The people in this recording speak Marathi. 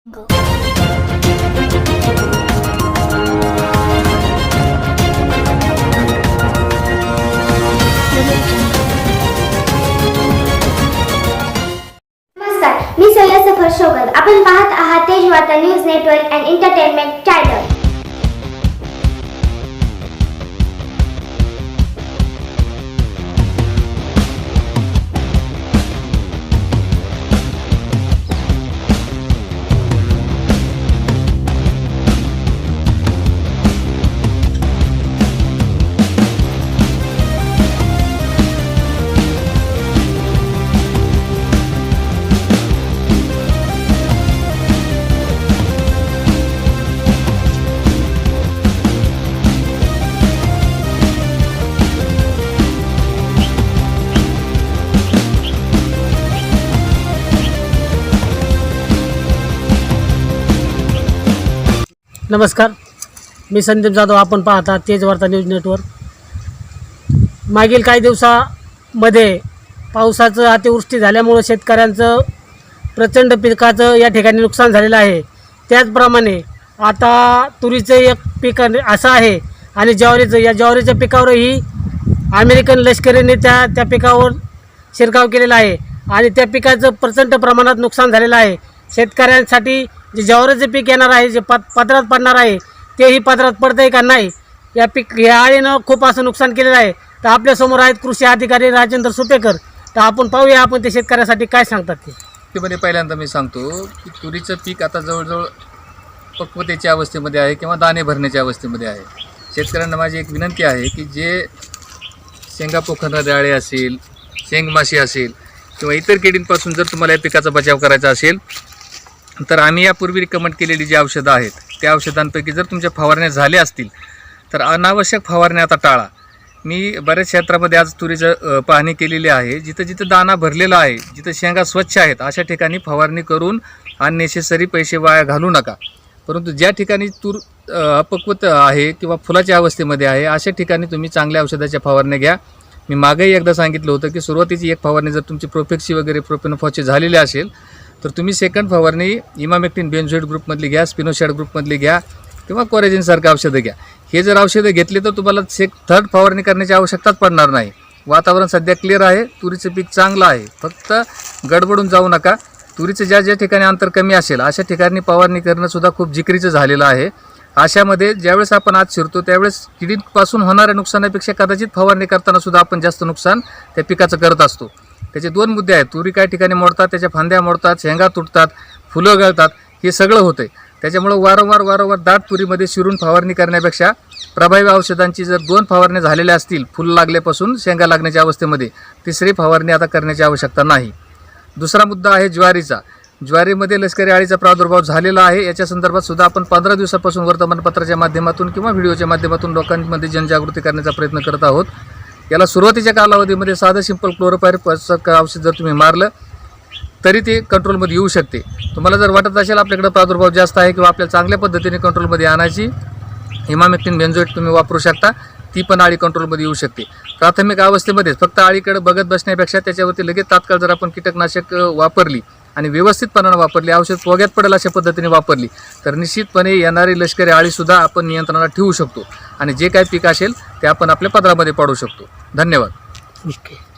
मी सय्यद सफर शोगल. आपण पाहत आहात तेज वार्ता news network and entertainment channel. नमस्कार, मी संदीप जाधव. आपण पाहता तेज वार्ता न्यूज नेटवर्क. मागील काही दिवसामध्ये पावसाचं अतिवृष्टी झाल्यामुळे शेतकऱ्यांचं प्रचंड पिकाचं या ठिकाणी नुकसान झालेलं आहे. त्याचप्रमाणे आता तुरीचं एक पीक असं आहे आणि ज्वारीच्या पिकावरही अमेरिकन लष्करीने त्या पिकावर शिरकाव केलेला आहे आणि त्या पिकाचं प्रचंड प्रमाणात नुकसान झालेलं आहे. शेतकऱ्यांसाठी जे ज्वारीचं पीक येणार आहे, जे पदरात पडणार आहे, तेही पदरात पडतं आहे का नाही, या आळीनं खूप असं नुकसान केलेलं आहे. तर आपल्यासमोर आहेत कृषी अधिकारी राजेंद्र सुपेकर. तर आपण पाहूया आपण ते शेतकऱ्यासाठी काय सांगतात ते. पहिल्यांदा मी सांगतो की तुरीचं पीक आता जवळजवळ पक्वतेच्या अवस्थेमध्ये आहे किंवा दाणे भरण्याच्या अवस्थेमध्ये आहे. शेतकऱ्यांना माझी एक विनंती आहे की जे शेंगा पोखरणारे आळे असेल, शेंगमाशी असेल किंवा इतर किडींपासून जर तुम्हाला या पिकाचा बचाव करायचा असेल तर आम्ही यापूर्वी रिकमेंड केलेली जी औषधं आहेत त्या औषधांपैकी जर तुमच्या फवारण्या झाल्या असतील तर अनावश्यक फवारण्या आता टाळा. मी बऱ्याच क्षेत्रामध्ये आज तुरीचं पाहणी केलेली आहे. जिथं जिथं दाणा भरलेला आहे, जिथं शेंगा स्वच्छ आहेत अशा ठिकाणी फवारणी करून अननेसेसरी पैसे वाया घालू नका. परंतु ज्या ठिकाणी तूर अपक्वत आहे किंवा फुलाच्या अवस्थेमध्ये आहे अशा ठिकाणी तुम्ही चांगल्या औषधाच्या फवारण्या घ्या. मी मागेही एकदा सांगितलं होतं की सुरुवातीची एक फवारणी जर तुमची प्रोफेक्सी वगैरे प्रोपेनोफॉसची झालेली असेल तर तुम्ही सेकंड फवारणी इमामेक्टिन बेन्झोएट ग्रुपमधली घ्या, स्पिनोसॅड ग्रुपमधली घ्या किंवा कोरेजिनसारखं औषधं घ्या. हे जर औषधं घेतले तर तुम्हाला थर्ड फवारणी करण्याची आवश्यकताच पडणार नाही. वातावरण सध्या क्लिअर आहे, तुरीचं पीक चांगलं आहे. फक्त गडबडून जाऊ नका. तुरीचं ज्या ठिकाणी अंतर कमी असेल अशा ठिकाणी फवारणी करणंसुद्धा खूप जिकिरीचं झालेलं आहे. अशामध्ये ज्यावेळेस आपण आज शिरतो त्यावेळेस किडीपासून होणाऱ्या नुकसानापेक्षा कदाचित फवारणी करताना सुद्धा आपण जास्त नुकसान त्या पिकाचं करत असतो. त्याचे दोन मुद्दे आहेत. तुरी काही ठिकाणी मोडतात, त्याच्या फांद्या मोडतात, शेंगा तुटतात, फुलं गळतात, हे सगळं होतं आहे. त्याच्यामुळं वारंवार दाट तुरीमध्ये शिरून फवारणी करण्यापेक्षा प्रभावी औषधांची जर 2 फवारण्या झालेल्या असतील फुलं लागल्यापासून शेंगा लागण्याच्या अवस्थेमध्ये, तिसरी फवारणी आता करण्याची आवश्यकता नाही. दुसरा मुद्दा आहे ज्वारीचा. ज्वारीमध्ये लष्करी अळीचा प्रादुर्भाव झालेला आहे. याच्या संदर्भात सुद्धा आपण 15 दिवसापासून वर्तमानपत्राच्या माध्यमातून किंवा व्हिडिओच्या माध्यमातून लोकांमध्ये जनजागृती करण्याचा प्रयत्न करत आहोत. याला सुरुवातीच्या कालावधीमध्ये साधं सिंपल क्लोरोपायरिफॉसचं औषध जर तुम्ही मारलं तरी ते कंट्रोलमध्ये येऊ शकते. तुम्हाला जर वाटत असेल आपल्याकडे प्रादुर्भाव जास्त आहे किंवा आपल्याला चांगल्या पद्धतीने कंट्रोलमध्ये आणायची, इमामेक्टिन बेन्झोएट तुम्ही वापरू शकता. ती पण आळी कंट्रोलमध्ये येऊ शकते. प्राथमिक अवस्थेमध्येच फक्त आळीकडे बघत बसण्यापेक्षा त्याच्यावरती लगेच तात्काळ जर आपण कीटकनाशक वापरली आणि व्यवस्थितपणानं वापरली, औषध पोग्यात पडेल अशा पद्धतीने वापरली तर निश्चितपणे येणारी लष्करी आळीसुद्धा आपण नियंत्रणात ठेवू शकतो आणि जे काही पीक असेल ते आपण आपल्या पदरामध्ये पाडू शकतो. धन्यवाद. ओके.